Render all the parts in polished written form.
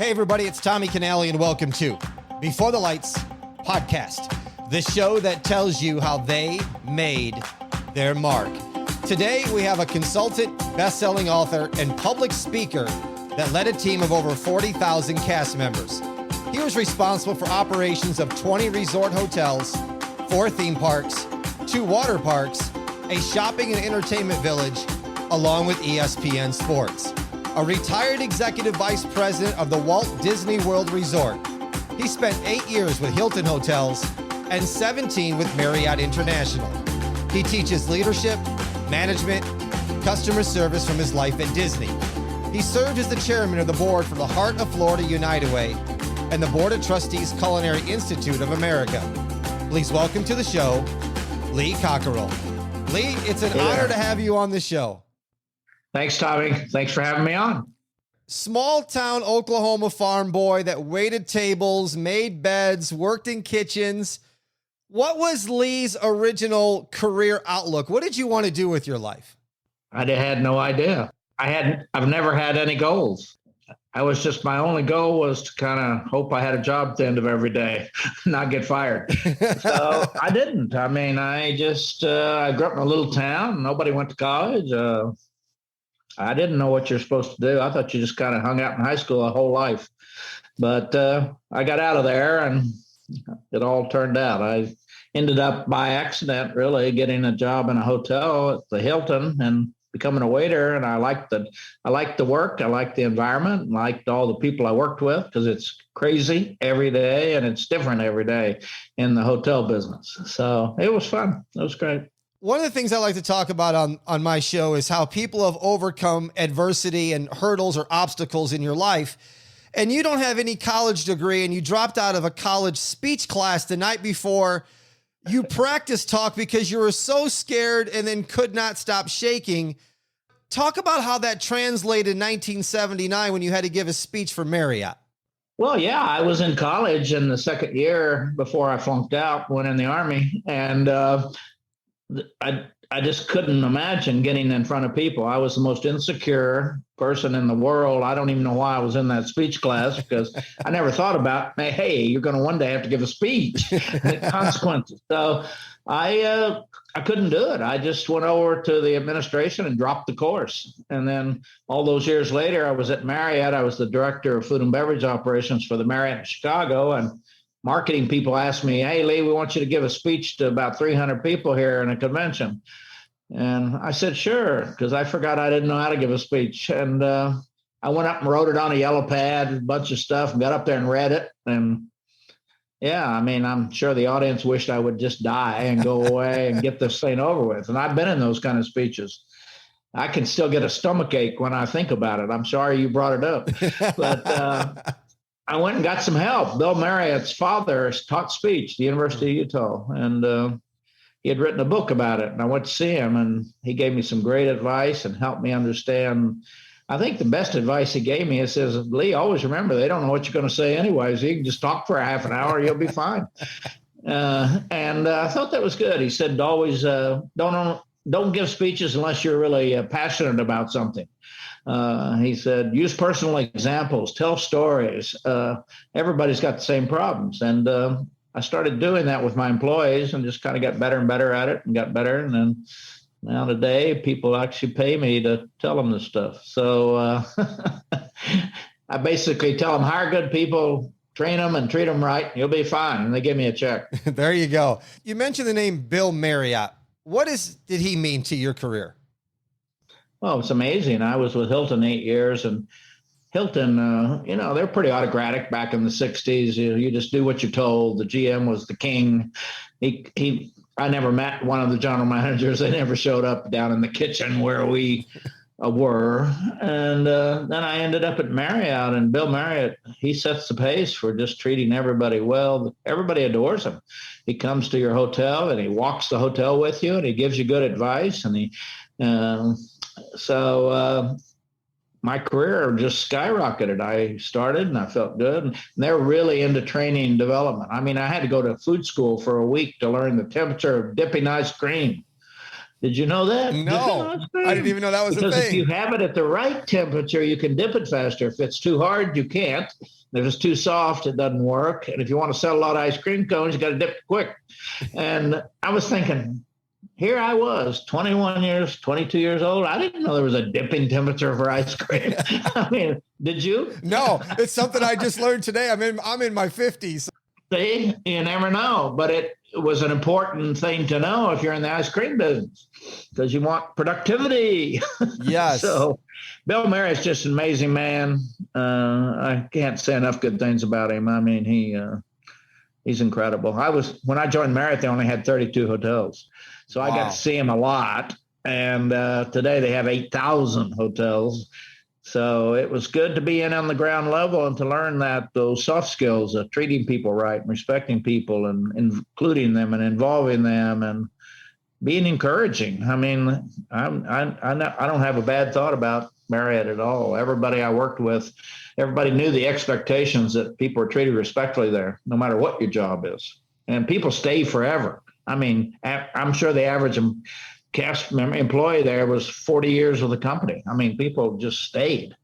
Hey, everybody, it's Tommy Canale, and welcome to Before the Lights podcast, the show that tells you how they made their mark. Today, we have a consultant, best-selling author, and public speaker that led a team of over 40,000 cast members. He was responsible for operations of 20 resort hotels, 4 theme parks, 2 water parks, a shopping and entertainment village, along with ESPN Sports. A retired executive vice president of the Walt Disney World Resort. He spent 8 years with Hilton Hotels and 17 with Marriott International. He teaches leadership, management, customer service from his life at Disney. He served as the chairman of the board for the Heart of Florida United Way and the board of trustees Culinary Institute of America. Please welcome to the show, Lee Cockerell. Lee, it's an honor to have you on the show. Thanks, Tommy. Thanks for having me on. Small town Oklahoma farm boy that waited tables, made beds, worked in kitchens. What was Lee's original career outlook? What did you want to do with your life? I had no idea. I've never had any goals. My only goal was to kind of hope I had a job at the end of every day, not get fired. So I didn't. I mean, I grew up in a little town. Nobody went to college. I didn't know what you're supposed to do. I thought you just kind of hung out in high school a whole life. But I got out of there and it all turned out. I ended up by accident, really, getting a job in a hotel at the Hilton and becoming a waiter. And I liked the work. I liked the environment. And liked all the people I worked with because it's crazy every day and it's different every day in the hotel business. So it was fun. It was great. One of the things I like to talk about on my show is how people have overcome adversity and hurdles or obstacles in your life. And you don't have any college degree and you dropped out of a college speech class the night before you practiced talk because you were so scared and then could not stop shaking. Talk about how that translated in 1979 when you had to give a speech for Marriott. Well, yeah, I was in college in the second year before I flunked out, went in the Army, and I just couldn't imagine getting in front of people. I was the most insecure person in the world. I don't even know why I was in that speech class because I never thought about, hey, you're going to one day have to give a speech, consequences. So I couldn't do it. I just went over to the administration and dropped the course. And then all those years later, I was at Marriott. I was the director of food and beverage operations for the Marriott in Chicago. And marketing people asked me, hey, Lee, we want you to give a speech to about 300 people here in a convention. And I said, sure, because I forgot I didn't know how to give a speech. And I went up and wrote it on a yellow pad, a bunch of stuff, and got up there and read it. And yeah, I mean, I'm sure the audience wished I would just die and go away and get this thing over with. And I've been in those kind of speeches. I can still get a stomach ache when I think about it. I'm sorry you brought it up. But I went and got some help. Bill Marriott's father taught speech at the University of Utah, and he had written a book about it. And I went to see him, and he gave me some great advice and helped me understand. I think the best advice he gave me is, says, Lee, always remember, they don't know what you're going to say anyways. You can just talk for a half an hour, you'll be fine. And I thought that was good. He said, always don't give speeches unless you're really passionate about something. He said, use personal examples, tell stories. Everybody's got the same problems. And I started doing that with my employees and just kind of got better and better at it and got better. And then now today, people actually pay me to tell them this stuff. So I basically tell them, hire good people, train them and treat them right. You'll be fine. And they give me a check. There you go. You mentioned the name Bill Marriott. What did he mean to your career? Well, it's amazing. I was with Hilton 8 years, and Hilton, they're pretty autocratic back in the 60s. You just do what you're told. The GM was the king. I never met one of the general managers. They never showed up down in the kitchen where we were. And then I ended up at Marriott, and Bill Marriott, he sets the pace for just treating everybody well. Everybody adores him. He comes to your hotel and he walks the hotel with you and he gives you good advice. And my career just skyrocketed. I started and I felt good. And they're really into training and development. I mean, I had to go to food school for a week to learn the temperature of dipping ice cream. Did you know that? No, I didn't even know that was a Because if you thing. have it at the right temperature, you can dip it faster. If it's too hard, you can't. If it's too soft, it doesn't work. And if you want to sell a lot of ice cream cones, you got to dip it quick. And I was thinking, here I was, 21 years, 22 years old. I didn't know there was a dipping temperature for ice cream. I mean, did you? No, it's something I just learned today. I'm in my 50s. See, you never know. But it was an important thing to know if you're in the ice cream business, because you want productivity. Yes. So Bill Marriott's just an amazing man. I can't say enough good things about him. I mean, he's incredible. When I joined Marriott, they only had 32 hotels. So I got to see him a lot. And today they have 8,000 hotels. So it was good to be in on the ground level and to learn those soft skills of treating people right and respecting people and including them and involving them and being encouraging. I mean, I don't have a bad thought about Marriott at all. Everybody I worked with, everybody knew the expectations that people are treated respectfully there, no matter what your job is. And people stay forever. I mean, I'm sure the average cast member employee there was 40 years with the company. I mean, people just stayed.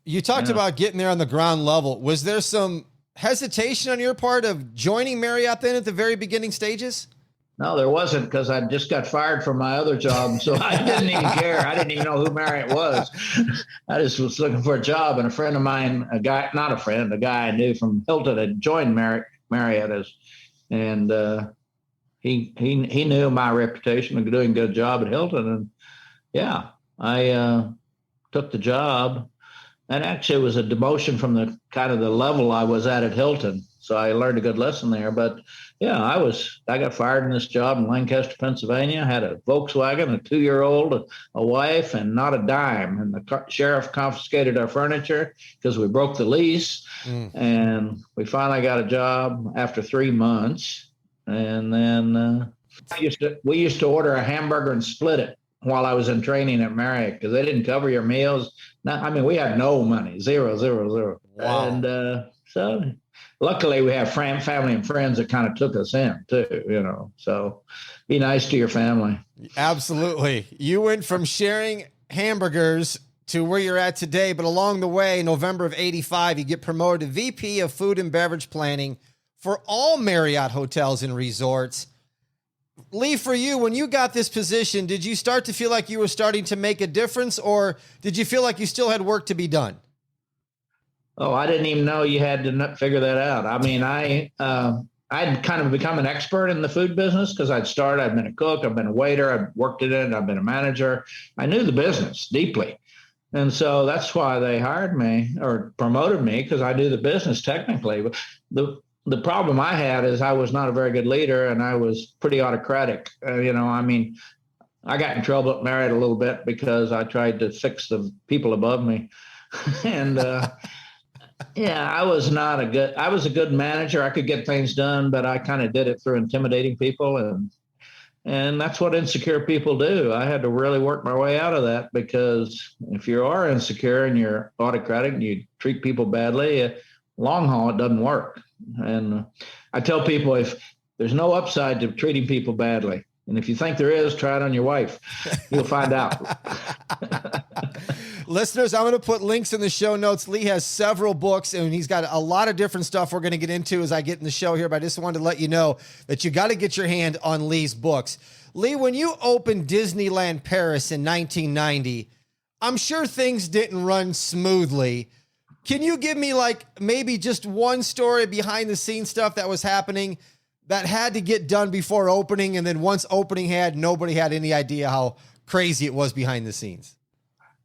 You talked about getting there on the ground level. Was there some hesitation on your part of joining Marriott then at the very beginning stages? No, there wasn't, because I just got fired from my other job. So I didn't even care. I didn't even know who Marriott was. I just was looking for a job. And a friend of mine, a guy I knew from Hilton had joined Marriott he knew my reputation of doing a good job at Hilton. And yeah, I took the job. And actually it was a demotion from the kind of the level I was at Hilton. So I learned a good lesson there. But yeah, I got fired in this job in Lancaster, Pennsylvania. I had a Volkswagen, a 2-year-old, a wife, and not a dime. And the sheriff confiscated our furniture because we broke the lease. And we finally got a job after 3 months. And then we used to order a hamburger and split it while I was in training at Marriott, because they didn't cover your meals. We had no money, zero. Wow. And so luckily we have family and friends that kind of took us in too, so be nice to your family. Absolutely. You went from sharing hamburgers to where you're at today, but along the way, November of 85, you get promoted to VP of Food and Beverage Planning for all Marriott hotels and resorts. Lee, for you, when you got this position, did you start to feel like you were starting to make a difference, or did you feel like you still had work to be done? Oh, I didn't even know you had to figure that out. I mean, I'd kind of become an expert in the food business because I'd been a cook, I've been a waiter, I've worked in it, I've been a manager. I knew the business deeply. And so that's why they hired me or promoted me, because I knew the business technically. But the problem I had is I was not a very good leader, and I was pretty autocratic. I got in trouble at Marriott a little bit because I tried to fix the people above me. And I was a good manager. I could get things done, but I kind of did it through intimidating people. And that's what insecure people do. I had to really work my way out of that, because if you are insecure and you're autocratic and you treat people badly, long haul, it doesn't work. And I tell people, if there's no upside to treating people badly, and if you think there is, try it on your wife. You'll find out. Listeners, I'm going to put links in the show notes. Lee has several books, and he's got a lot of different stuff we're going to get into as I get in the show here, but I just wanted to let you know that you got to get your hand on Lee's books. Lee, when you opened Disneyland Paris in 1990, I'm sure things didn't run smoothly. Can you give me maybe just one story behind the scenes stuff that was happening that had to get done before opening, and then once opening nobody had any idea how crazy it was behind the scenes?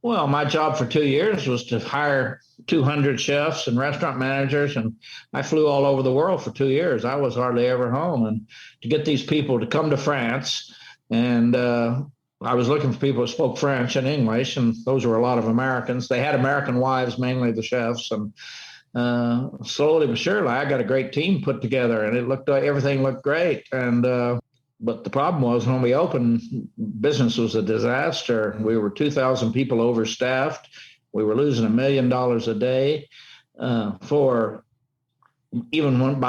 Well, my job for 2 years was to hire 200 chefs and restaurant managers, and I flew all over the world for 2 years. I was hardly ever home, and to get these people to come to France, and I was looking for people who spoke French and English, and those were a lot of Americans. They had American wives, mainly the chefs, and slowly but surely, I got a great team put together, and everything looked great. And but the problem was, when we opened, business was a disaster. We were 2,000 people overstaffed. We were losing $1 million a day. By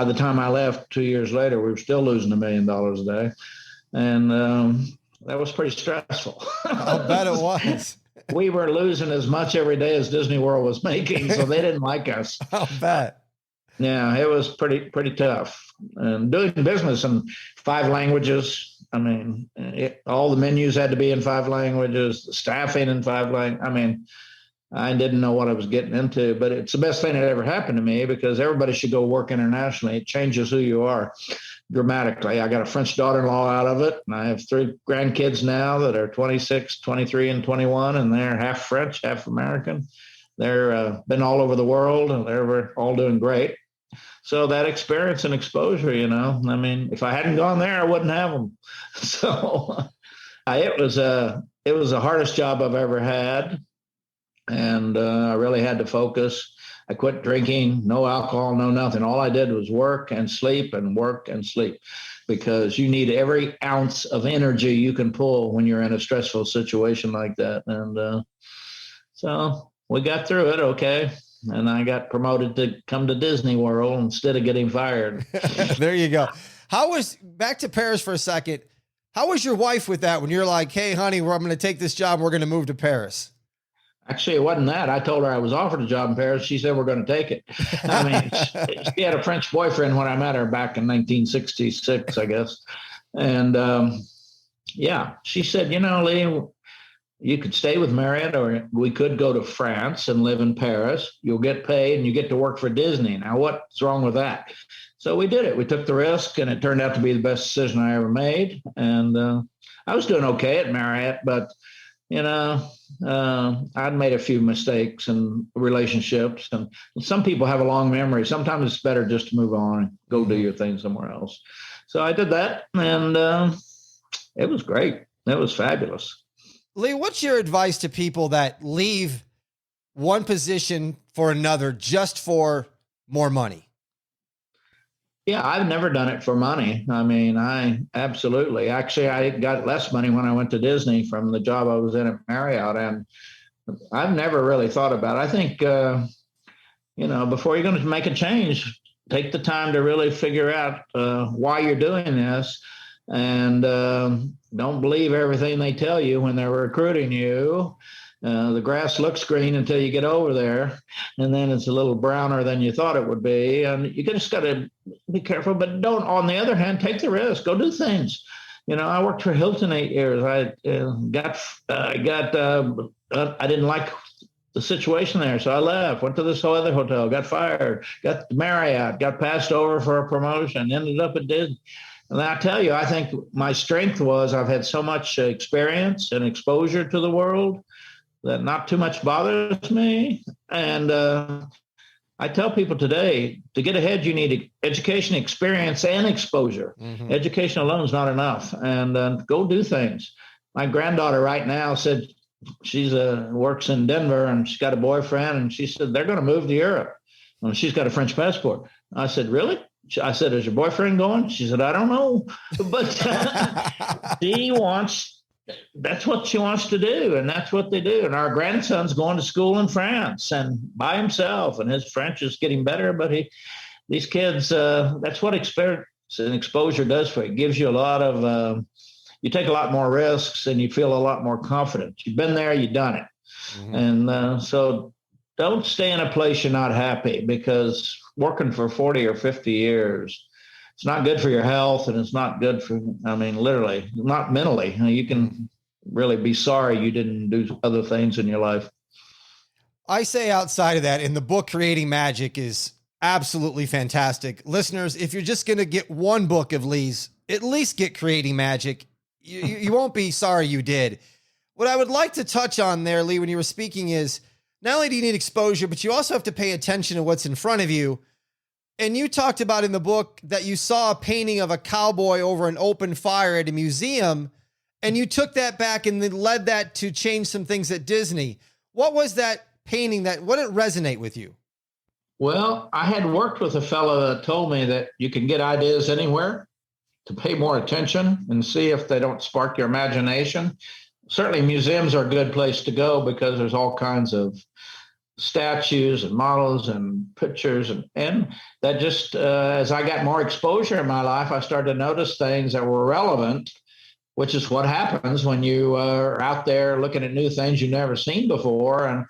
the time I left 2 years later, we were still losing $1 million a day. And that was pretty stressful. I'll bet it was. We were losing as much every day as Disney World was making, so they didn't like us. I'll bet. Yeah, it was pretty tough. And doing business in 5 languages. I mean, all the menus had to be in 5 languages, the staffing in 5 languages. I mean, I didn't know what I was getting into, but it's the best thing that ever happened to me because everybody should go work internationally. It changes who you are dramatically. I got a French daughter-in-law out of it, and I have 3 grandkids now that are 26, 23, and 21, and they're half French, half American. They're been all over the world, and they're all doing great. So that experience and exposure, I mean, if I hadn't gone there, I wouldn't have them. So it was the hardest job I've ever had. And I really had to focus. I quit drinking, no alcohol, no nothing. All I did was work and sleep and work and sleep because you need every ounce of energy you can pull when you're in a stressful situation like that. And so we got through it okay. And I got promoted to come to Disney World instead of getting fired. There you go. Back to Paris for a second. How was your wife with that when you're like, hey, honey, I'm going to take this job. We're going to move to Paris? Actually, it wasn't that. I told her I was offered a job in Paris. She said, we're going to take it. I mean, she had a French boyfriend when I met her back in 1966, I guess. And she said, Lee, you could stay with Marriott or we could go to France and live in Paris. You'll get paid and you get to work for Disney. Now, what's wrong with that? So we did it. We took the risk and it turned out to be the best decision I ever made. And I was doing okay at Marriott, but, I'd made a few mistakes in relationships. And some people have a long memory. Sometimes it's better just to move on and go do your thing somewhere else. So I did that and it was great. It was fabulous. Lee, what's your advice to people that leave one position for another just for more money? Yeah, I've never done it for money. I mean, I got less money when I went to Disney from the job I was in at Marriott. And I've never really thought about it. I think, before you're going to make a change, take the time to really figure out why you're doing this. And don't believe everything they tell you when they're recruiting you. The grass looks green until you get over there, and then it's a little browner than you thought it would be. And you just got to be careful, but don't, on the other hand, take the risk. Go do things. I worked for Hilton 8 years. I didn't like the situation there, so I left, went to this other hotel, got fired, got Marriott, got passed over for a promotion, ended up at Disney. And I tell you, I think my strength was I've had so much experience and exposure to the world that not too much bothers me. And I tell people today, to get ahead, you need education, experience, and exposure. Mm-hmm. Education alone is not enough. And go do things. My granddaughter right now said she's works in Denver and she's got a boyfriend. And she said, they're going to move to Europe. And she's got a French passport. I said, really? I said, is your boyfriend going? She said, I don't know. But that's what she wants to do. And that's what they do. And our grandson's going to school in France and by himself. And his French is getting better. But these kids, that's what experience and exposure does for you. It gives you a lot of, you take a lot more risks and you feel a lot more confident. You've been there, you've done it. Mm-hmm. And so don't stay in a place you're not happy, because working for 40 or 50 years, it's not good for your health, and it's not good for, literally, not mentally. You can really be sorry you didn't do other things in your life. I say outside of that, in the book, Creating Magic is absolutely fantastic. Listeners, if you're just going to get one book of Lee's, at least get Creating Magic. You won't be sorry you did. What I would like to touch on there, Lee, when you were speaking is, not only do you need exposure, but you also have to pay attention to what's in front of you. And you talked about in the book that you saw a painting of a cowboy over an open fire at a museum, and you took that back and then led that to change some things at Disney. What was that painting what did it resonate with you? Well, I had worked with a fellow that told me that you can get ideas anywhere, to pay more attention and see if they don't spark your imagination. Certainly museums are a good place to go because there's all kinds of statues and models and pictures. And that just, as I got more exposure in my life, I started to notice things that were relevant which is what happens when you are out there looking at new things you've never seen before. And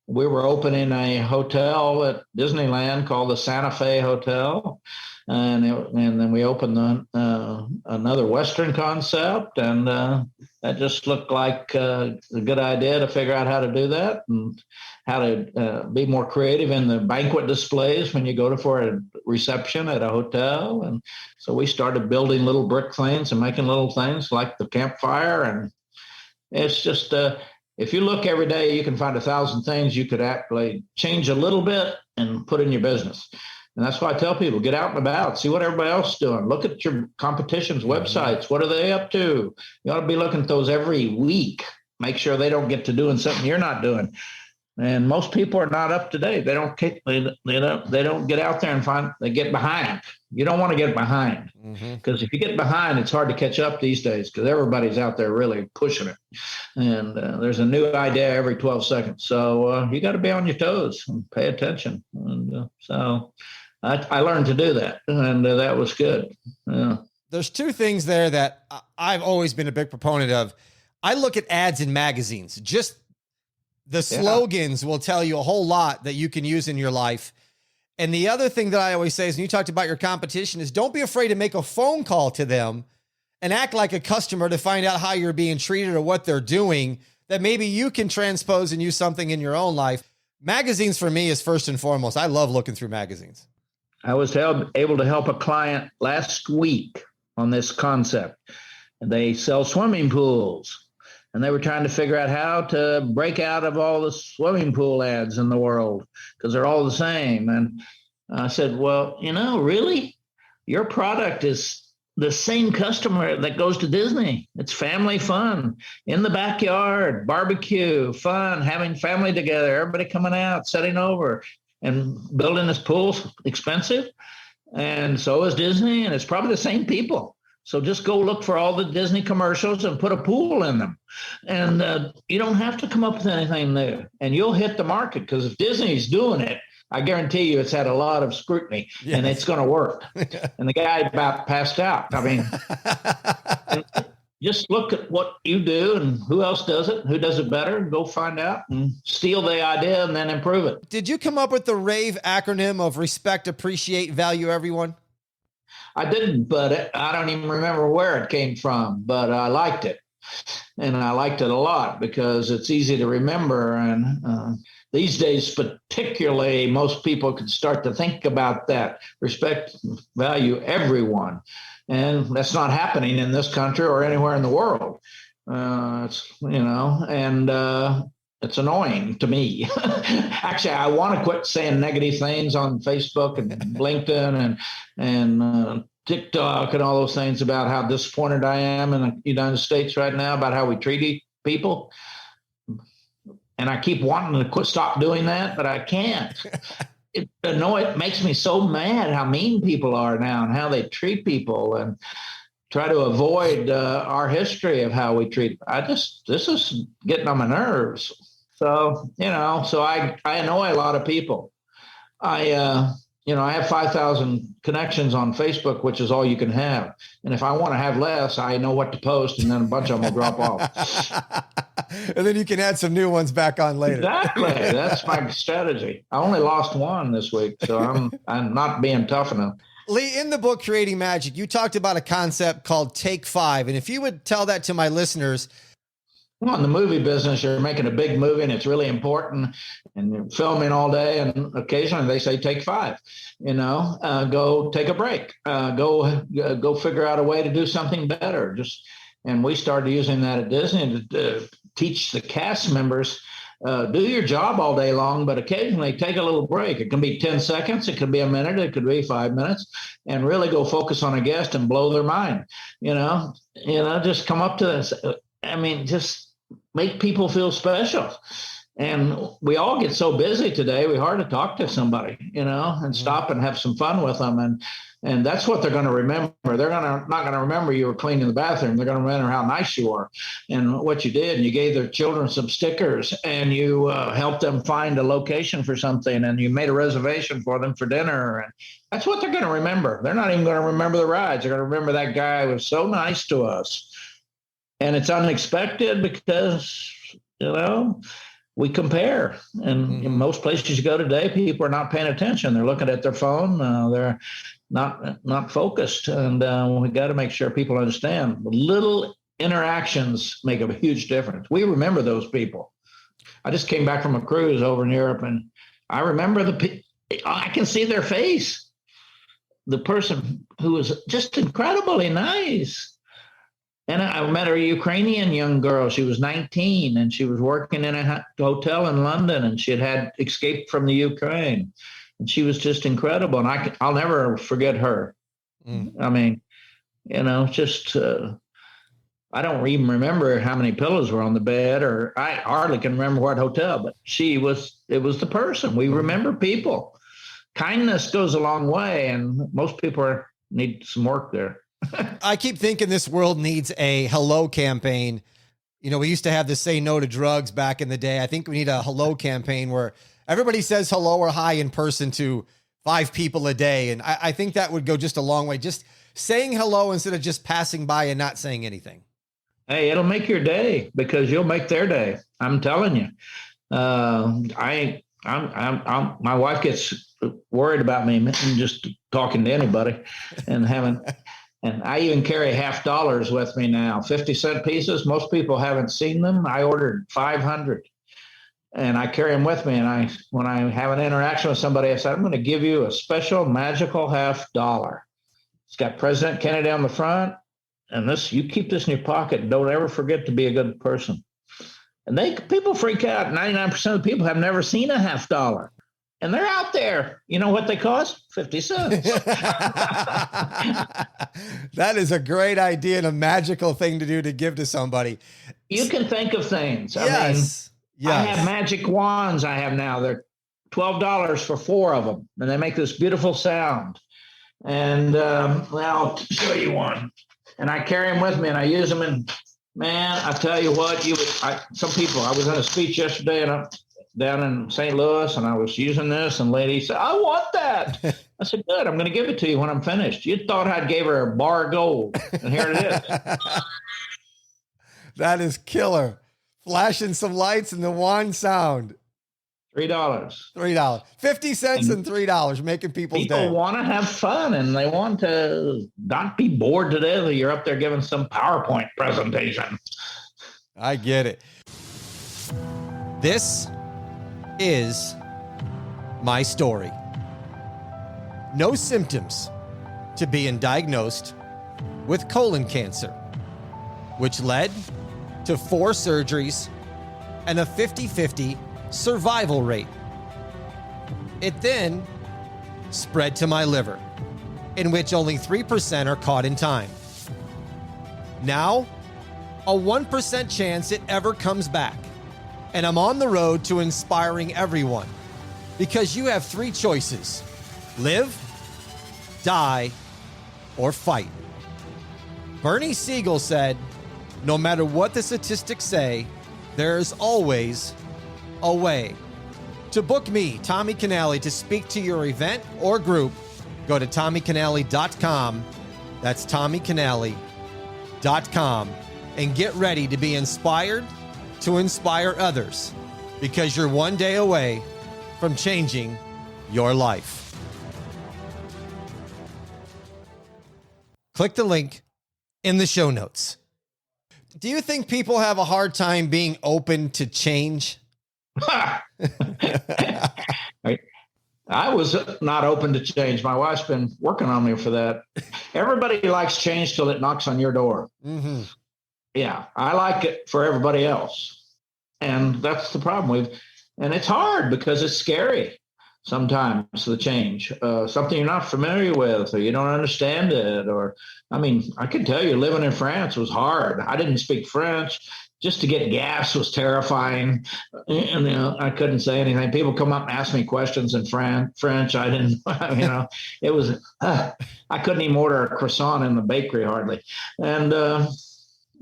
we were opening a hotel at Disneyland called the Santa Fe Hotel. And then we opened another Western concept, and that just looked like a good idea to figure out how to do that and how to be more creative in the banquet displays when you go for a reception at a hotel. And so we started building little brick things and making little things like the campfire. And it's just if you look every day, you can find 1,000 things you could actually change a little bit and put in your business. And that's why I tell people, get out and about, see what everybody else is doing. Look at your competition's websites. What are they up to? You ought to be looking at those every week. Make sure they don't get to doing something you're not doing. And most people are not up to date. They don't get out there and they get behind. You don't want to get behind, because if you get behind, it's hard to catch up these days, because everybody's out there really pushing it. And there's a new idea every 12 seconds. So you got to be on your toes and pay attention. And so I learned to do that, and that was good. Yeah. There's two things there that I've always been a big proponent of. I look at ads in magazines. Just the slogans will tell you a whole lot that you can use in your life. And the other thing that I always say is, and you talked about your competition, is don't be afraid to make a phone call to them and act like a customer to find out how you're being treated or what they're doing, that maybe you can transpose and use something in your own life. Magazines for me is first and foremost. I love looking through magazines. I was able to help a client last week on this concept. They sell swimming pools, and they were trying to figure out how to break out of all the swimming pool ads in the world, because they're all the same. And I said, well, really, your product is the same customer that goes to Disney. It's family fun in the backyard, barbecue, fun, having family together, everybody coming out, setting over. And building this pool's expensive, and so is Disney, and it's probably the same people. So just go look for all the Disney commercials and put a pool in them. And you don't have to come up with anything new, and you'll hit the market, because if Disney's doing it, I guarantee you it's had a lot of scrutiny, and it's going to work. And the guy about passed out. I mean, just look at what you do and who else does it, who does it better, and go find out and steal the idea and then improve it. Did you come up with the RAVE acronym of respect, appreciate, value everyone? I didn't, but I don't even remember where it came from, but I liked it. And I liked it a lot because it's easy to remember. And these days, particularly, most people can start to think about that. Respect, value everyone. And that's not happening in this country or anywhere in the world. It's annoying to me. Actually, I want to quit saying negative things on Facebook and LinkedIn and TikTok and all those things about how disappointed I am in the United States right now about how we treat people. And I keep wanting to stop doing that, but I can't. It makes me so mad how mean people are now and how they treat people, and try to avoid our history of how we treat. This is getting on my nerves. So, so I annoy a lot of people. I have 5,000 connections on Facebook, which is all you can have. And if I want to have less, I know what to post, and then a bunch of them will drop off. And then you can add some new ones back on later. Exactly. That's my strategy. I only lost one this week, so I'm not being tough enough. Lee, in the book, Creating Magic, you talked about a concept called Take 5. And if you would tell that to my listeners. Well, in the movie business, you're making a big movie and it's really important, and you're filming all day, and occasionally they say, take 5, go take a break, go figure out a way to do something better. And we started using that at Disney to teach the cast members, do your job all day long, but occasionally take a little break. It can be 10 seconds. It could be a minute. It could be 5 minutes, and really go focus on a guest and blow their mind, just come up to this. Just make people feel special. And we all get so busy today, we're hard to talk to somebody, and stop and have some fun with them. And that's what they're going to remember. They're not going to remember you were cleaning the bathroom. They're going to remember how nice you are and what you did. And you gave their children some stickers, and you helped them find a location for something, and you made a reservation for them for dinner. And that's what they're going to remember. They're not even going to remember the rides. They're going to remember that guy who was so nice to us. And it's unexpected because, we compare. And in most places you go today, people are not paying attention. They're looking at their phone. They're not focused. And we got to make sure people understand little interactions make a huge difference. We remember those people. I just came back from a cruise over in Europe, and I remember I can see their face. The person who was just incredibly nice. And I met a Ukrainian young girl. She was 19, and she was working in a hotel in London, and she had escaped from the Ukraine. And she was just incredible. And I'll never forget her. I mean, just I don't even remember how many pillows were on the bed, or I hardly can remember what hotel, but it was the person. We remember people. Kindness goes a long way, and most people need some work there. I keep thinking this world needs a hello campaign. We used to have the say no to drugs back in the day. I think we need a hello campaign where everybody says hello or hi in person to 5 people a day. And I think that would go just a long way. Just saying hello instead of just passing by and not saying anything. Hey, it'll make your day because you'll make their day. I'm telling you. My wife gets worried about me just talking to anybody and I even carry $50 with me now, 50-cent pieces. Most people haven't seen them. I ordered 500 and I carry them with me. And when I have an interaction with somebody, I said, I'm going to give you a special magical $50. It's got President Kennedy on the front. And you keep this in your pocket. Don't ever forget to be a good person. And people freak out. 99% of the people have never seen a $50. And they're out there. You know what they cost? 50 cents. That is a great idea and a magical thing to do to give to somebody. You can think of things. Yes. I have magic wands I have now. They're $12 for 4 of them. And they make this beautiful sound. And I'll show you one. And I carry them with me and I use them. And man, I tell you what, some people, I was in a speech yesterday and down in St. Louis, and I was using this, and lady said, I want that. I said, good, I'm going to give it to you when I'm finished. You thought I'd gave her a bar of gold, and here it is. That is killer. Flashing some lights and the wand sound. $3. 50 cents and $3, making people's day. People want to have fun, and they want to not be bored to death. You're up there giving some PowerPoint presentation. I get it. This is my story. No symptoms to being diagnosed with colon cancer, which led to 4 surgeries and a 50-50 survival rate. It then spread to my liver, in which only 3% are caught in time. Now, a 1% chance it ever comes back. And I'm on the road to inspiring everyone because you have 3 choices: live, die, or fight. Bernie Siegel said, no matter what the statistics say, there's always a way. To book me, Tommy Canale, to speak to your event or group, go to TommyCanale.com. That's TommyCanale.com and get ready to be inspired to inspire others, because you're one day away from changing your life. Click the link in the show notes. Do you think people have a hard time being open to change? I was not open to change. My wife's been working on me for that. Everybody likes change till it knocks on your door. Mm-hmm. Yeah, I like it for everybody else. And that's the problem. And it's hard because it's scary sometimes, the change. Something you're not familiar with, or you don't understand it. I can tell you, living in France was hard. I didn't speak French. Just to get gas was terrifying. And I couldn't say anything. People come up and ask me questions in French. I didn't, it was, I couldn't even order a croissant in the bakery hardly. And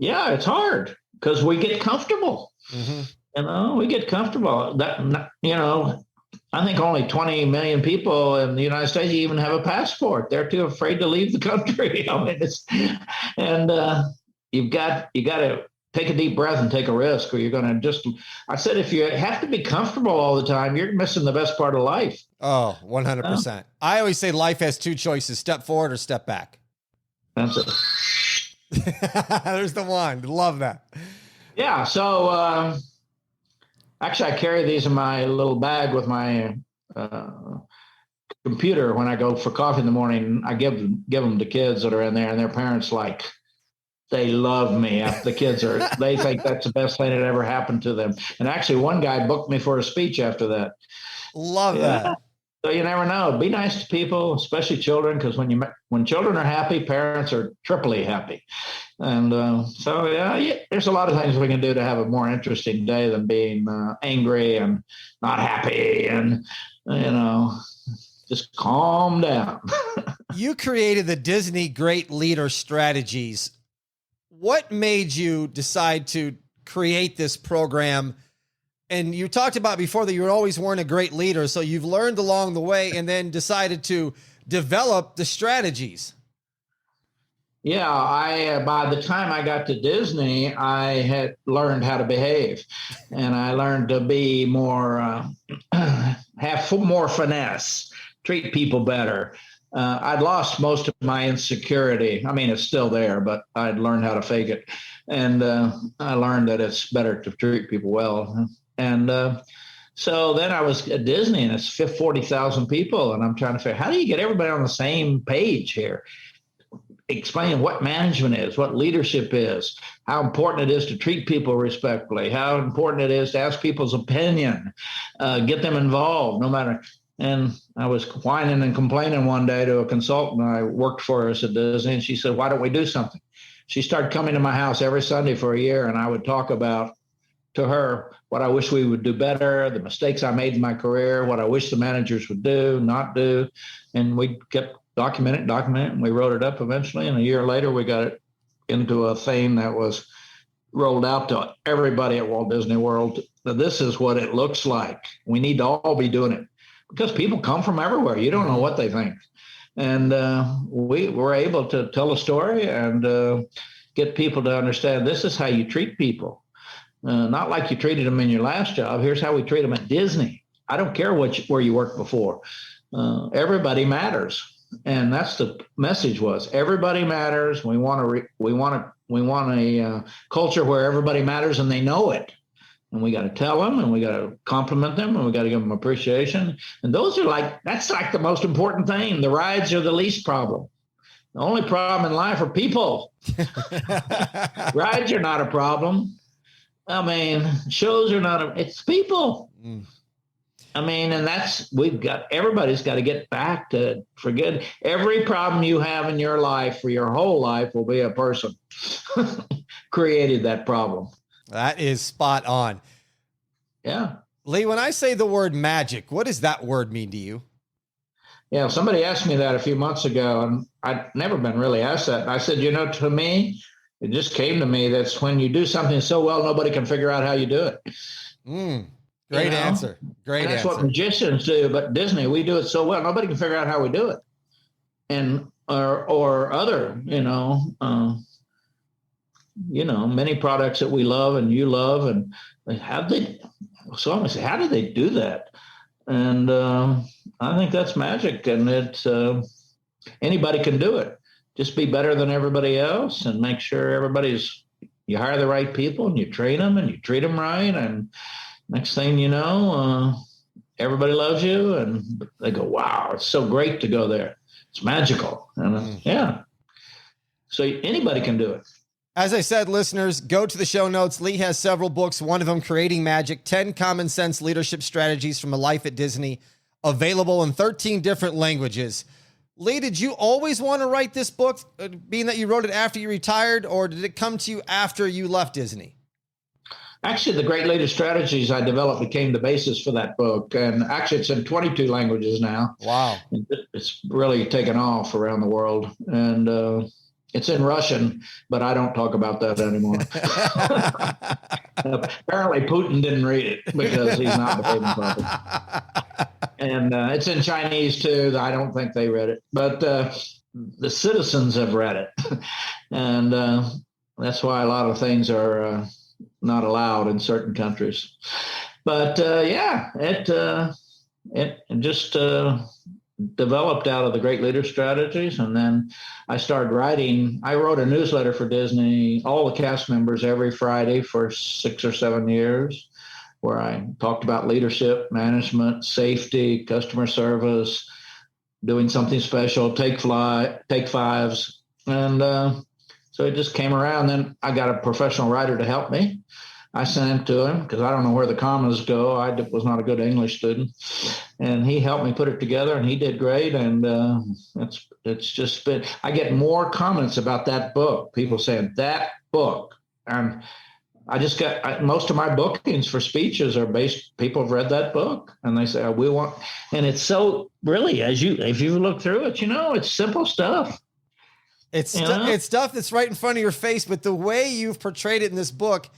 it's hard because we get comfortable. Mm-hmm. We get comfortable. I think only 20 million people in the United States even have a passport. They're too afraid to leave the country. you got to take a deep breath and take a risk, or you're going to I said, if you have to be comfortable all the time, you're missing the best part of life. Oh, 100%. I always say life has two choices: step forward or step back. That's it. There's the one. Love that. Yeah. So actually, I carry these in my little bag with my computer when I go for coffee in the morning. I give them to kids that are in there, and their parents they love me. They think that's the best thing that ever happened to them. And actually, one guy booked me for a speech after that. Love that. So you never know. Be nice to people, especially children, because when children are happy, parents are triply happy. And there's a lot of things we can do to have a more interesting day than being angry and not happy, and just calm down. You created the Disney Great Leader Strategies. What made you decide to create this program? And you talked about before that you always weren't a great leader, so you've learned along the way and then decided to develop the strategies. Yeah, by the time I got to Disney, I had learned how to behave, and I learned to be more, have more finesse, treat people better. I'd lost most of my insecurity. I mean, it's still there, but I'd learned how to fake it. And I learned that it's better to treat people well. And so then I was at Disney, and it's 40,000 people. And I'm trying to figure, how do you get everybody on the same page here? Explain what management is, what leadership is, how important it is to treat people respectfully, how important it is to ask people's opinion, get them involved, no matter. And I was whining and complaining one day to a consultant I worked for us at Disney, and she said, why don't we do something? She started coming to my house every Sunday for a year, and I would talk about to her what I wish we would do better, the mistakes I made in my career, what I wish the managers would do, not do. And we kept documenting, and we wrote it up eventually. And a year later, we got it into a thing that was rolled out to everybody at Walt Disney World. This is what it looks like. We need to all be doing it, because people come from everywhere. You don't know what they think. And we were able to tell a story and get people to understand this is how you treat people. Not like you treated them in your last job. Here's how we treat them at Disney. I don't care where you worked before. Everybody matters. And that's the message was everybody matters. We want a culture where everybody matters and they know it. And we got to tell them, and we got to compliment them, and we got to give them appreciation. And that's like the most important thing. The rides are the least problem. The only problem in life are people. Rides are not a problem. I mean, shows are not it's people. I mean, and everybody's got to get back to forget every problem you have in your life for your whole life will be a person created that problem. That is spot on. Yeah. Lee, when I say the word magic, what does that word mean to you? Yeah, somebody asked me that a few months ago, and I'd never been really asked that. And I said, to me, it just came to me that's when you do something so well, nobody can figure out how you do it. Great answer. Great answer. That's what magicians do, but Disney, we do it so well, nobody can figure out how we do it. And or other, many products that we love and you love, and how did they do that? And I think that's magic, and it's anybody can do it. Just be better than everybody else, and make sure you hire the right people, and you train them, and you treat them right, and next thing you know, everybody loves you, and they go, "Wow, it's so great to go there. It's magical." And yeah, so anybody can do it. As I said, listeners, go to the show notes. Lee has several books, one of them, Creating Magic, 10 Common Sense Leadership Strategies from a Life at Disney, available in 13 different languages. Lee, did you always want to write this book, being that you wrote it after you retired, or did it come to you after you left Disney? Actually, the Great Leader Strategies I developed became the basis for that book. And actually, it's in 22 languages now. Wow. It's really taken off around the world. And it's in Russian, but I don't talk about that anymore. Apparently, Putin didn't read it because he's not behaving properly. And it's in Chinese, too. I don't think they read it. But the citizens have read it. And That's why a lot of things are not allowed in certain countries. But it just developed out of the great leader strategies. And then I started writing. I wrote a newsletter for Disney, all the cast members every Friday for 6 or 7 years, where I talked about leadership, management, safety, customer service, doing something special, take fives. And so it just came around. Then I got a professional writer to help me. I sent it to him because I don't know where the commas go. I was not a good English student. And he helped me put it together, and he did great. And it's just been, I get more comments about that book, people saying that book. And I just got, most of my bookings for speeches are based, people have read that book and they say, we want, and it's so really, if you look through it, it's simple stuff. It's stuff that's right in front of your face, but the way you've portrayed it in this book,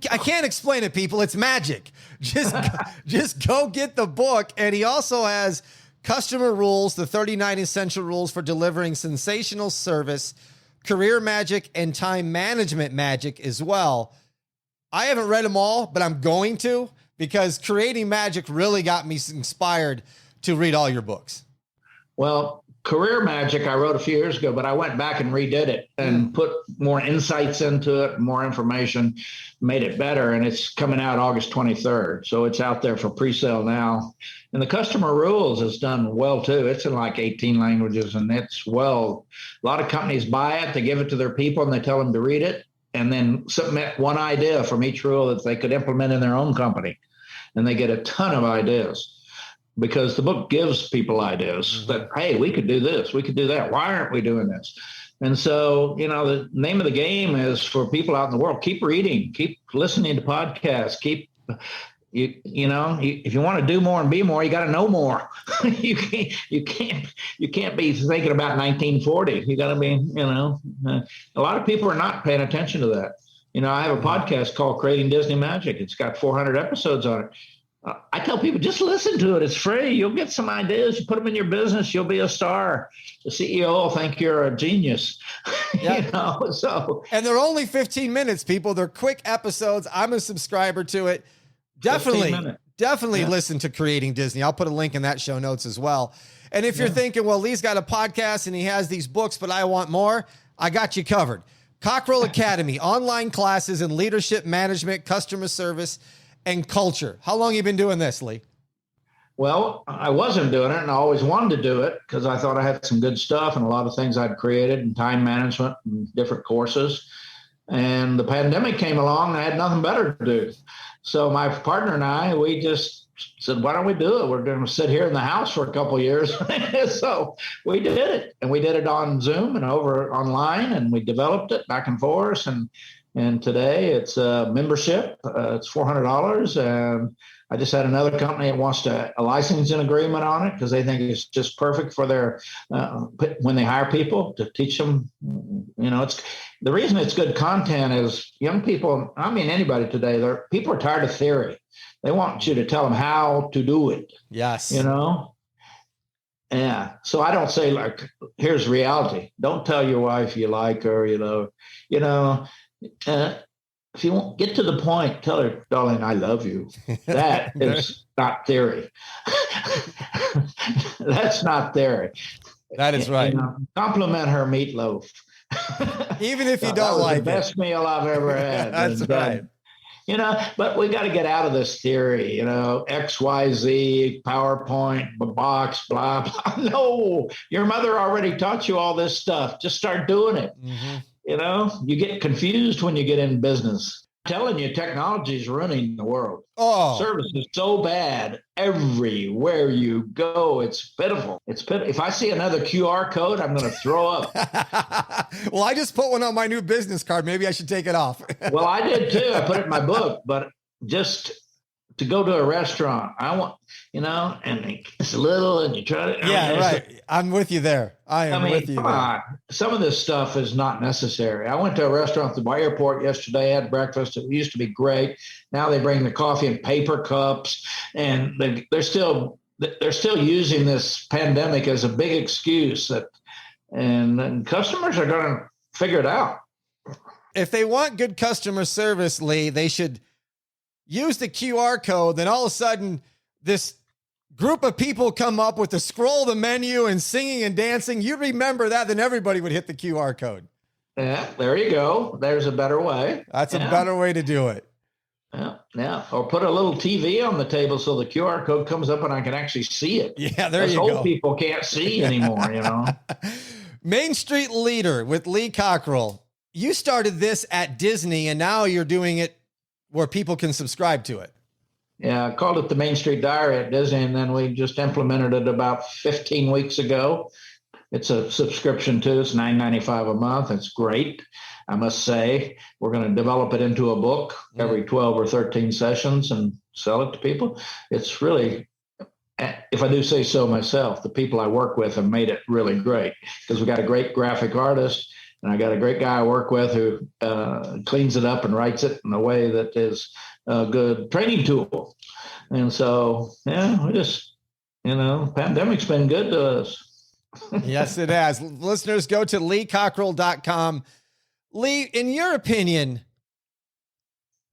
I can't explain it, people. It's magic. Just go get the book. And he also has customer rules, the 39 essential rules for delivering sensational service, career magic, and time management magic as well. I haven't read them all, but I'm going to, because creating magic really got me inspired to read all your books. Well, Career Magic I wrote a few years ago, but I went back and redid it and put more insights into it, more information, made it better. And it's coming out August 23rd. So it's out there for pre-sale now. And the Customer Rules is done well, too. It's in like 18 languages, and it's well. A lot of companies buy it. They give it to their people, and they tell them to read it and then submit one idea from each rule that they could implement in their own company. And they get a ton of ideas, because the book gives people ideas that, hey, we could do this, we could do that. Why aren't we doing this? And so, the name of the game is for people out in the world, keep reading, keep listening to podcasts, if you want to do more and be more, you got to know more. you can't be thinking about 1940. You got to be, a lot of people are not paying attention to that. I have a podcast called Creating Disney Magic. It's got 400 episodes on it. I tell people, just listen to it. It's free. You'll get some ideas. You put them in your business, you'll be a star. The CEO will think you're a genius. Yep. And they're only 15 minutes, people. They're quick episodes. I'm a subscriber to it. Definitely listen to Creating Disney. I'll put a link in that show notes as well. And if you're thinking, well, Lee's got a podcast and he has these books, but I want more, I got you covered. Cockerell Academy, online classes in leadership, management, customer service, and culture. How long have you been doing this, Lee? Well, I wasn't doing it, and I always wanted to do it because I thought I had some good stuff and a lot of things I'd created in time management and different courses. And the pandemic came along and I had nothing better to do. So my partner and I, we just said, why don't we do it? We're going to sit here in the house for a couple of years. So we did it, and we did it on Zoom and over online, and we developed it back and forth. And today it's a membership. It's $400. And I just had another company that wants a licensing agreement on it because they think it's just perfect for their, when they hire people to teach them, it's the reason it's good content is young people, anybody today, people are tired of theory. They want you to tell them how to do it. Yes. Yeah. So I don't say here's reality. Don't tell your wife you like her, if you won't get to the point, tell her, darling, I love you. That is not theory. That's not theory. That is right. Compliment her meatloaf. Even if you don't like it. The best meal I've ever had. That's right. But we got to get out of this theory, XYZ, PowerPoint, box, blah, blah. No, your mother already taught you all this stuff. Just start doing it. Mm-hmm. You get confused when you get in business. I'm telling you, technology is ruining the world. Oh, service is so bad everywhere you go. It's pitiful. If I see another QR code, I'm going to throw up. Well, I just put one on my new business card. Maybe I should take it off. Well, I did too. I put it in my book, but just to go to a restaurant, I want, and it's little and you try to. Yeah, right. I'm with you there. I am with you. Come on. Some of this stuff is not necessary. I went to a restaurant at the airport yesterday, had breakfast. It used to be great. Now they bring the coffee in paper cups, and they're still using this pandemic as a big excuse and customers are going to figure it out. if they want good customer service, Lee, they should use the QR code. Then all of a sudden, this group of people come up with the scroll the menu and singing and dancing. You remember that, then everybody would hit the QR code. Yeah, there you go. There's a better way. That's a better way to do it. Yeah. Or put a little TV on the table so the QR code comes up and I can actually see it. Yeah, there you go. go. Old people can't see anymore, you know. Main Street Leader with Lee Cockerell. You started this at Disney, and now you're doing it where people can subscribe to it. Yeah, I called it the Main Street Diary at Disney, and then we just implemented it about 15 weeks ago. It's a subscription too. It's $9.95 a month. It's great. I must say, we're going to develop it into a book every 12 or 13 sessions and sell it to people. It's really, if I do say so myself, the people I work with have made it really great because we got a great graphic artist and I got a great guy I work with who cleans it up and writes it in a way that is a good training tool. And so, we just, pandemic's been good to us. Yes, it has. Listeners, go to leecockerell.com. Lee, in your opinion,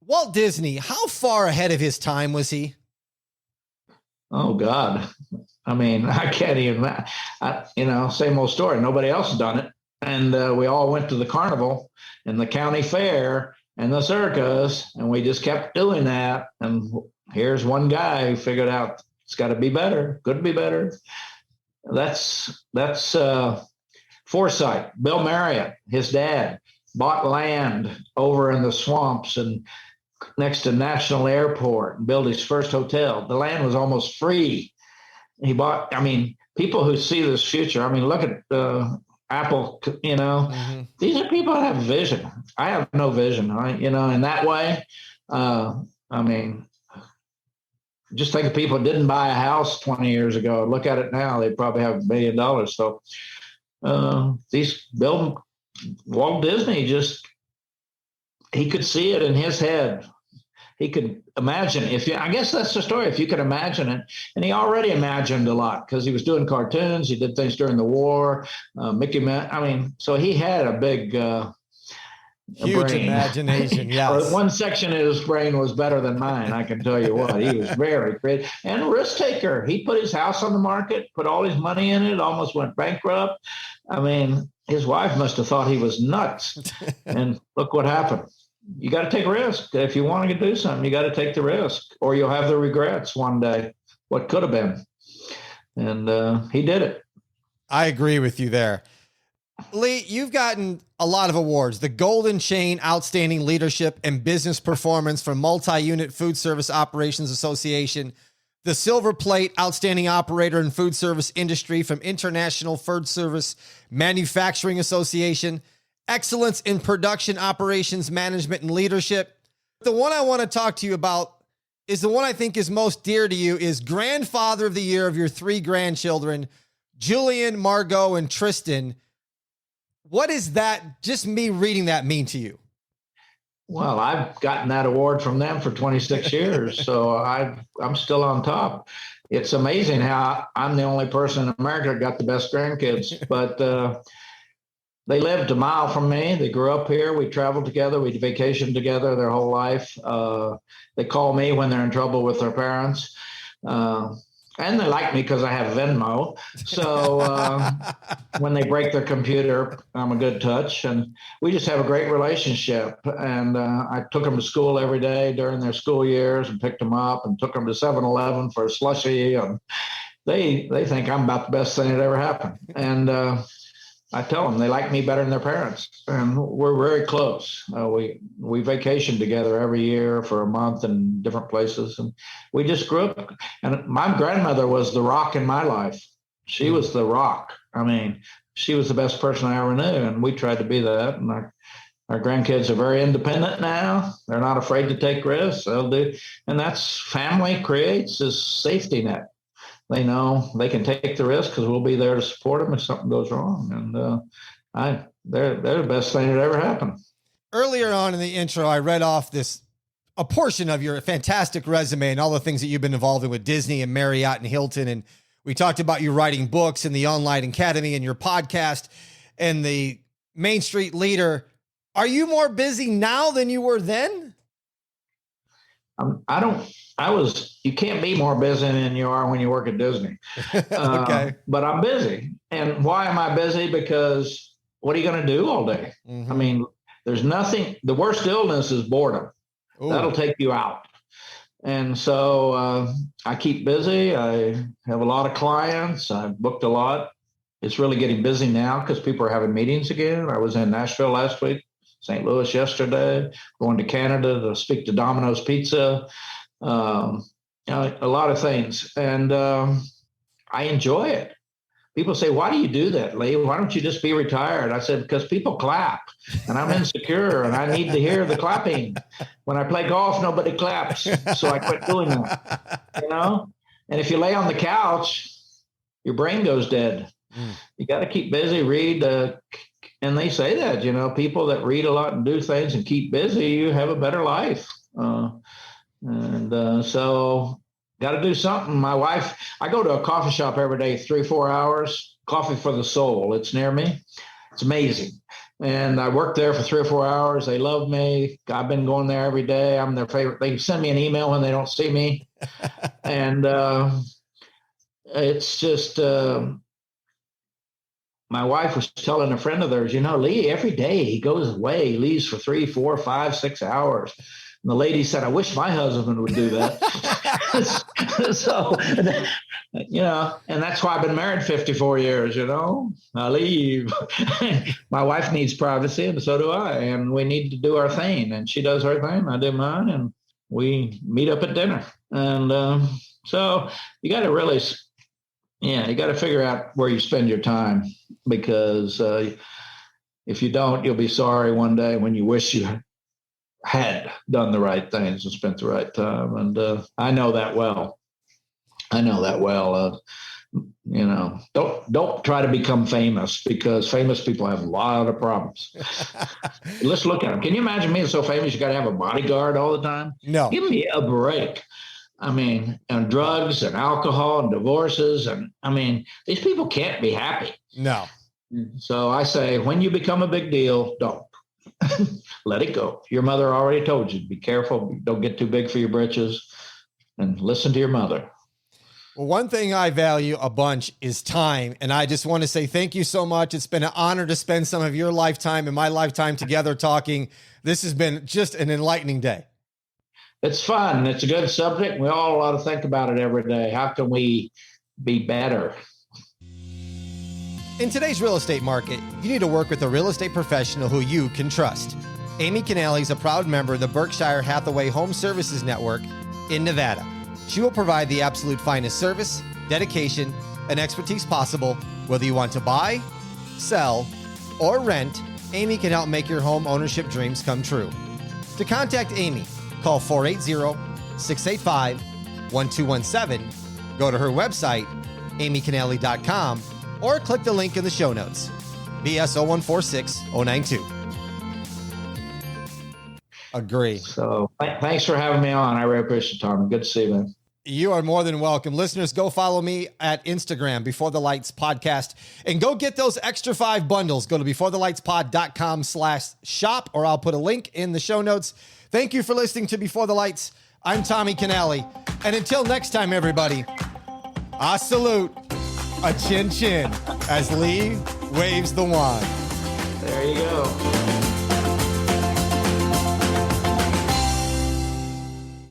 Walt Disney, how far ahead of his time was he? Oh, God. I mean, I can't even, same old story. Nobody else has done it. And we all went to the carnival and the county fair and the circus, and we just kept doing that. And here's one guy who figured out it's got to be better, could be better. That's foresight. Bill Marriott, his dad, bought land over in the swamps and next to National Airport and built his first hotel. The land was almost free. He bought, people who see this future, look at Apple, these are people that have vision. I have no vision, in that way. Just think of people who didn't buy a house 20 years ago. Look at it now. They probably have $1 billion. So Walt Disney he could see it in his head. He could imagine I guess that's the story. If you could imagine it, and he already imagined a lot because he was doing cartoons. He did things during the war, Mickey Mouse. So he had a big, huge brain. Imagination. Yes. One section of his brain was better than mine. I can tell you what, he was very creative and a risk taker. He put his house on the market, put all his money in it, almost went bankrupt. His wife must have thought he was nuts. And look what happened. You got to take risk. If you want to do something, you got to take the risk or you'll have the regrets one day, what could have been. And he did it. I agree with you there. Lee, you've gotten a lot of awards. The Golden Chain Outstanding Leadership and Business Performance from Multi-Unit Food Service Operations Association. The Silver Plate Outstanding Operator in Food Service Industry from International Food Service Manufacturing Association. Excellence in Production Operations Management and Leadership. The one I want to talk to you about is the one I think is most dear to you, is Grandfather of the Year of your 3 grandchildren, Julian, Margot, and Tristan. What is that, just me reading that, mean to you? Well, I've gotten that award from them for 26 years, so I'm still on top. It's amazing how I'm the only person in America that got the best grandkids, but they lived a mile from me. They grew up here. We traveled together. We vacationed together their whole life. They call me when they're in trouble with their parents. And they like me because I have Venmo. So when they break their computer, I'm a good touch. And we just have a great relationship. And I took them to school every day during their school years and picked them up and took them to 7-Eleven for a slushie. And they think I'm about the best thing that ever happened. And I tell them they like me better than their parents. And we're very close. We vacation together every year for a month in different places. And we just grew up. And my grandmother was the rock in my life. She was the rock. She was the best person I ever knew. And we tried to be that. And our grandkids are very independent now. They're not afraid to take risks. They'll do. And that's family creates this safety net. They know they can take the risk because we'll be there to support them if something goes wrong. And they're the best thing that ever happened. Earlier on in the intro, I read off a portion of your fantastic resume and all the things that you've been involved in with Disney and Marriott and Hilton. And we talked about you writing books and the online academy and your podcast and the Main Street Leader Are you more busy now than you were then? You can't be more busy than you are when you work at Disney. Okay. But I'm busy. And why am I busy? Because what are you going to do all day? Mm-hmm. I mean, there's nothing. The worst illness is boredom. Ooh. That'll take you out. And so I keep busy. I have a lot of clients. I've booked a lot. It's really getting busy now because people are having meetings again. I was in Nashville last week, St. Louis yesterday, going to Canada to speak to Domino's Pizza, a lot of things. And I enjoy it. People say, why do you do that, Lee? Why don't you just be retired? I said, because people clap and I'm insecure and I need to hear the clapping. When I play golf, nobody claps. So I quit doing that, And if you lay on the couch, your brain goes dead. You got to keep busy, read. And they say that, people that read a lot and do things and keep busy, you have a better life. So got to do something. My wife, I go to a coffee shop every day, 3-4 hours, coffee for the soul. It's near me. It's amazing. And I work there for 3 or 4 hours. They love me. I've been going there every day. I'm their favorite. They send me an email when they don't see me. And it's just, my wife was telling a friend of theirs, Lee, every day he goes away, he leaves for 3, 4, 5, 6 hours. And the lady said, I wish my husband would do that. So, and that's why I've been married 54 years, I leave. My wife needs privacy and so do I. And we need to do our thing. And she does her thing, I do mine. And we meet up at dinner. And so you got to really, you got to figure out where you spend your time, because if you don't, you'll be sorry one day when you wish you had done the right things and spent the right time. And I know that well. Don't try to become famous, because famous people have a lot of problems. Let's look at them. Can you imagine being so famous you got to have a bodyguard all the time? No. Give me a break. I mean, and drugs and alcohol and divorces. And I mean, these people can't be happy. No. So I say, when you become a big deal, don't. Let it go. Your mother already told you, be careful. Don't get too big for your britches, and listen to your mother. Well, one thing I value a bunch is time. And I just want to say thank you so much. It's been an honor to spend some of your lifetime and my lifetime together talking. This has been just an enlightening day. It's fun. It's a good subject. We all ought to think about it every day. How can we be better? In today's real estate market, you need to work with a real estate professional who you can trust. Amy Canale is a proud member of the Berkshire Hathaway Home Services Network in Nevada. She will provide the absolute finest service, dedication, and expertise possible. Whether you want to buy, sell, or rent, Amy can help make your home ownership dreams come true. To contact Amy, call 480-685-1217, go to her website, amycanale.com, or click the link in the show notes. BS 0146092. Agree. So thanks for having me on. I really appreciate it, Tom. Good to see you, man. You are more than welcome. Listeners, go follow me at Instagram, Before the Lights Podcast, and go get those extra 5 bundles. Go to beforethelightspod.com/shop, or I'll put a link in the show notes. Thank you for listening to Before the Lights. I'm Tommy Canale. And until next time, everybody, I salute a chin chin as Lee waves the wand. There you go.